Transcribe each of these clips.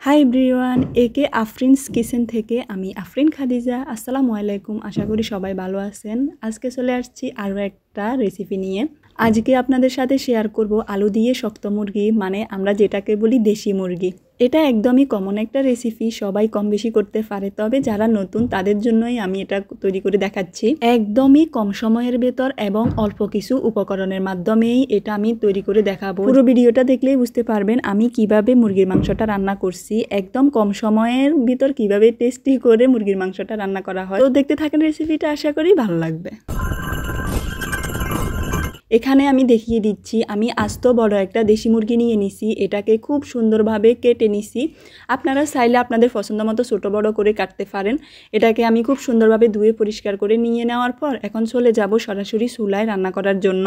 Hi everyone, একে Afrins kitchen থেকে আমি আফরিন খাদিজা। আসসালামু আলাইকুম, আশা করি সবাই ভালো আছেন। আজকে চলে আসছি আরও একটা রেসিপি নিয়ে। আজকে আপনাদের সাথে শেয়ার করব আলু দিয়ে শক্ত মুরগি, মানে আমরা যেটাকে বলি দেশি মুরগি। এটা একদমই কমন একটা রেসিপি, সবাই কম বেশি করতে পারে, তবে যারা নতুন তাদের জন্যই আমি এটা তৈরি করে দেখাচ্ছি। একদমই কম সময়ের ভেতর এবং অল্প কিছু উপকরণের মাধ্যমেই এটা আমি তৈরি করে দেখাবো। পুরো ভিডিওটা দেখলেই বুঝতে পারবেন আমি কিভাবে মুরগির মাংসটা রান্না করছি, একদম কম সময়ের ভিতর কিভাবে টেস্টি করে মুরগির মাংসটা রান্না করা হয়। তো দেখতে থাকেন রেসিপিটা, আশা করি ভালো লাগবে। এখানে আমি দেখিয়ে দিচ্ছি, আমি আস্ত বড় একটা দেশি মুরগি নিয়ে নিছি। এটাকে খুব সুন্দরভাবে কেটে নিছি। আপনারা চাইলে আপনাদের পছন্দ মতো ছোটো বড় করে কাটতে পারেন। এটাকে আমি খুব সুন্দরভাবে ধুয়ে পরিষ্কার করে নিয়ে নেওয়ার পর এখন চলে যাব সরাসরি চুলায় রান্না করার জন্য।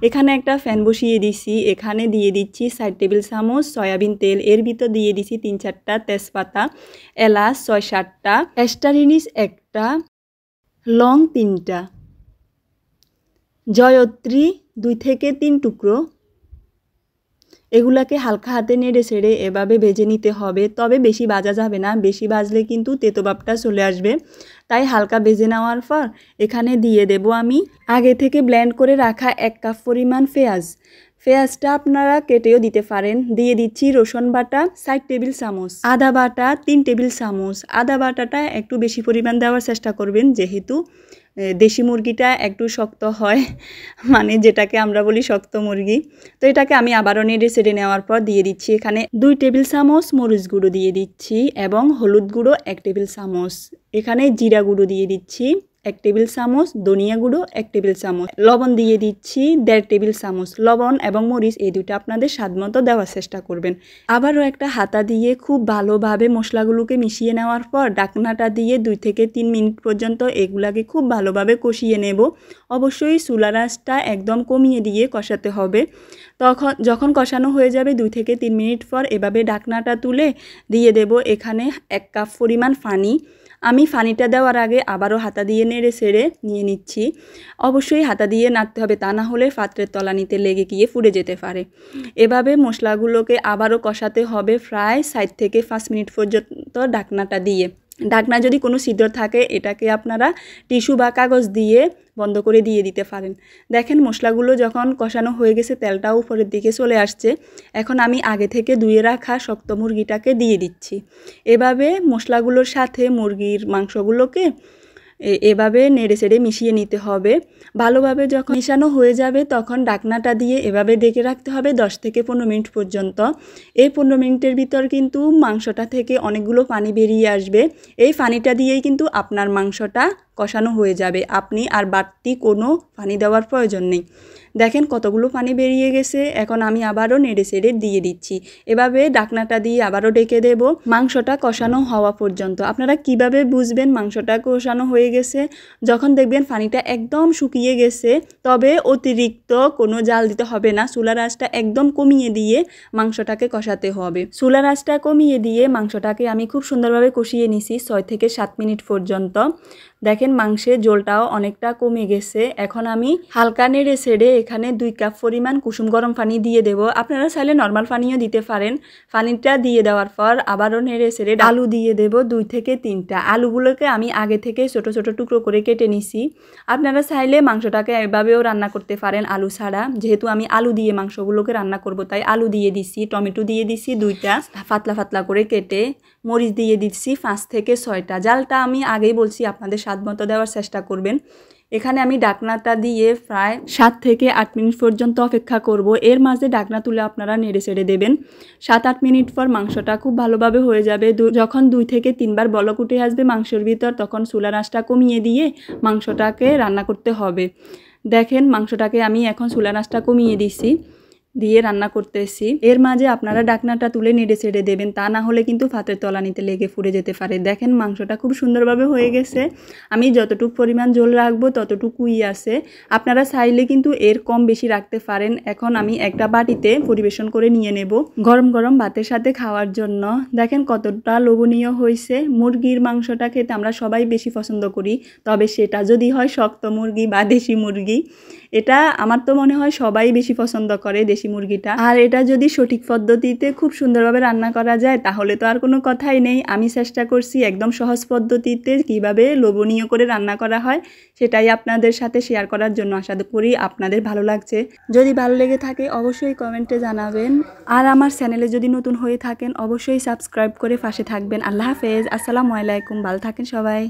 এখানে একটা ফ্যান বসিয়ে দিছি। এখানে দিয়ে দিচ্ছি 4 টেবিল চামচ সয়াবিন তেল। এর ভিতর দিয়ে দিচ্ছি 3-4টা তেজপাতা, এলাচ 6-7টা, অ্যাস্টারিনিস 1টা, লং 3টা, জয়ত্রী 2 থেকে 3 টুকরো। এগুলাকে হালকা হাতে নেড়ে ছেড়ে এভাবে ভেজে নিতে হবে, তবে বেশি ভাজা যাবে না, বেশি ভাজলে কিন্তু তেতো ভাবটা চলে আসবে। তাই হালকা ভেজে নেওয়ার পর এখানে দিয়ে দেব আমি আগে থেকে ব্লেন্ড করে রাখা 1 কাপ পরিমাণ পেঁয়াজটা আপনারা কেটেও দিতে পারেন। দিয়ে দিচ্ছি রসুন বাটা 4 টেবিল চামচ, আদা বাটা 3 টেবিল চামচ। আদা বাটাটা একটু বেশি পরিমাণ দেওয়ার চেষ্টা করবেন, যেহেতু দেশি মুরগিটা একটু শক্ত হয়, মানে যেটাকে আমরা বলি শক্ত মুরগি। তো এটাকে আমি আবারও নেড়ে চেড়ে নেওয়ার পর দিয়ে দিচ্ছি এখানে 2 টেবিল চামচ মরিচ গুঁড়ো দিয়ে দিচ্ছি এবং হলুদ গুঁড়ো 1 টেবিল চামচ। এখানে জিরা গুঁড়ো দিয়ে দিচ্ছি 1 টেবিল চামচ, ধনিয়া গুঁড়ো 1 টেবিল চামচ, লবণ দিয়ে দিচ্ছি 1.5 টেবিল চামচ। লবণ এবং মরিচ এই দুটো আপনাদের স্বাদ মতো দেওয়ার চেষ্টা করবেন। আবারও একটা হাতা দিয়ে খুব ভালোভাবে মশলাগুলোকে মিশিয়ে নেওয়ার পর ঢাকনাটা দিয়ে 2 থেকে 3 মিনিট পর্যন্ত এগুলাকে খুব ভালোভাবে কষিয়ে নেব। অবশ্যই চুলার আঁচটা একদম কমিয়ে দিয়ে কষাতে হবে। যখন কষানো হয়ে যাবে 2 থেকে 3 মিনিট পর এভাবে ঢাকনাটা তুলে দিয়ে দেব এখানে 1 কাপ পরিমাণ পানি। আমি পানিটা দেওয়ার আগে আবারও হাতা দিয়ে নেড়ে ছেড়ে নিয়ে নিচ্ছি। অবশ্যই হাতা দিয়ে নাড়তে হবে, তা না হলে পাত্রের তলানিতে লেগে গিয়ে পুড়ে যেতে পারে। এভাবে মশলাগুলোকে আবারও কষাতে হবে প্রায় 4 থেকে 5 মিনিট পর্যন্ত ঢাকনাটা দিয়ে। ঢাকনা যদি কোনো ছিদ্র থাকে এটাকে আপনারা টিস্যু বা কাগজ দিয়ে বন্ধ করে দিয়ে দিতে পারেন। দেখেন মশলাগুলো যখন কষানো হয়ে গেছে, তেলটাও উপরের দিকে চলে আসছে। এখন আমি আগে থেকে ধুয়ে রাখা শক্ত মুরগিটাকে দিয়ে দিচ্ছি। এভাবে মশলাগুলোর সাথে মুরগির মাংসগুলোকে এভাবে নেড়ে চেড়ে মিশিয়ে নিতে হবে। ভালোভাবে যখন মেশানো হয়ে যাবে তখন ঢাকনাটা দিয়ে এভাবে ডেকে রাখতে হবে 10 থেকে 15 মিনিট পর্যন্ত। এই 15 মিনিটের ভিতর কিন্তু মাংসটা থেকে অনেকগুলো পানি বেরিয়ে আসবে। এই পানিটা দিয়েই কিন্তু আপনার মাংসটা কষানো হয়ে যাবে, আপনি আর বাড়তি কোনো পানি দেওয়ার প্রয়োজন নেই। দেখেন কতগুলো পানি বেরিয়ে গেছে। এখন আমি আবারও নেড়ে চেড়ে দিয়ে দিচ্ছি। এভাবে ঢাকনাটা দিয়ে আবারও ডেকে দেব মাংসটা কষানো হওয়া পর্যন্ত। আপনারা কিভাবে বুঝবেন মাংসটা কষানো হয়ে গেছে? যখন দেখবেন পানিটা একদম শুকিয়ে গেছে, তবে অতিরিক্ত কোনো জাল দিতে হবে না, চুলার আঁচটা একদম কমিয়ে দিয়ে মাংসটাকে কষাতে হবে। চুলার আঁচটা কমিয়ে দিয়ে মাংসটাকে আমি খুব সুন্দরভাবে কষিয়ে নিছি 6 থেকে 7 মিনিট পর্যন্ত। দেখেন মাংসের ঝোলটাও অনেকটা কমে গেছে। এখন আমি হালকা নেড়ে ছেড়ে এখানে 2 কাপ পরিমাণ কুসুম গরম পানি দিয়ে দেব। আপনারা চাইলে নর্মাল পানিও দিতে পারেন। পানিটা দিয়ে দেওয়ার পর আবারও নেড়ে ছেড়ে আলু দিয়ে দেব 2 থেকে 3টা। আলুগুলোকে আমি আগে থেকে ছোট ছোট টুকরো করে কেটে নিছি। আপনারা চাইলে মাংসটাকে এভাবেও রান্না করতে পারেন আলু ছাড়া, যেহেতু আমি আলু দিয়ে মাংসগুলোকে রান্না করব তাই আলু দিয়ে দিছি। টমেটো দিয়ে দিছি 2টা পাতলা পাতলা করে কেটে, মরিচ দিয়ে দিচ্ছি 5 থেকে 6টা। জালটা আমি আগেই বলছি আপনাদের স্বাদ মতো দেওয়ার চেষ্টা করবেন। এখানে আমি ঢাকনাটা দিয়ে প্রায় 7 থেকে 8 মিনিট পর্যন্ত অপেক্ষা করব। এর মাঝে ঢাকনা তুলে আপনারা নেড়ে ছেড়ে দেবেন। 7-8 মিনিট পর মাংসটা খুব ভালোভাবে হয়ে যাবে। যখন 2 থেকে 3 বার বলক উঠে আসবে মাংসের ভিতর, তখন চুলার আঁচটা কমিয়ে দিয়ে মাংসটাকে রান্না করতে হবে। দেখেন মাংসটাকে আমি এখন চুলার আঁচটা কমিয়ে দিছি, দিয়ে রান্না করতেছি। এর মাঝে আপনারা ঢাকনাটা তুলে নেড়ে ছেড়ে দেবেন, তা না হলে কিন্তু ভাতের তলানিতে লেগে পুড়ে যেতে পারে। দেখেন মাংসটা খুব সুন্দরভাবে হয়ে গেছে। আমি যতটুকু পরিমাণ ঝোল রাখবো ততটুকুই আছে, আপনারা চাইলে কিন্তু এর কম বেশি রাখতে পারেন। এখন আমি একটা বাটিতে পরিবেশন করে নিয়ে নেব গরম গরম ভাতের সাথে খাওয়ার জন্য। দেখেন কতটা লোভনীয় হয়েছে। মুরগির মাংসটা খেতে আমরা সবাই বেশি পছন্দ করি, তবে সেটা যদি হয় শক্ত মুরগি বা দেশি মুরগি, এটা আমার তো মনে হয় সবাই বেশি পছন্দ করে দেশি দেশি মুরগিটা। আর এটা যদি সঠিক পদ্ধতিতে খুব সুন্দরভাবে রান্না করা যায় তাহলে তো আর কোনো কথাই নেই। আমি চেষ্টা করছি একদম সহজ পদ্ধতিতে কিভাবে লোভনীয় করে রান্না করা হয় সেটাই আপনাদের সাথে শেয়ার করার জন্য। আশা করি আপনাদের ভালো লাগছে। যদি ভালো লেগে থাকে অবশ্যই কমেন্টে জানাবেন। আর আমার চ্যানেলে যদি নতুন হয়ে থাকেন অবশ্যই সাবস্ক্রাইব করে পাশে থাকবেন। আল্লাহ হাফেজ, আসসালামু আলাইকুম, ভালো থাকেন সবাই।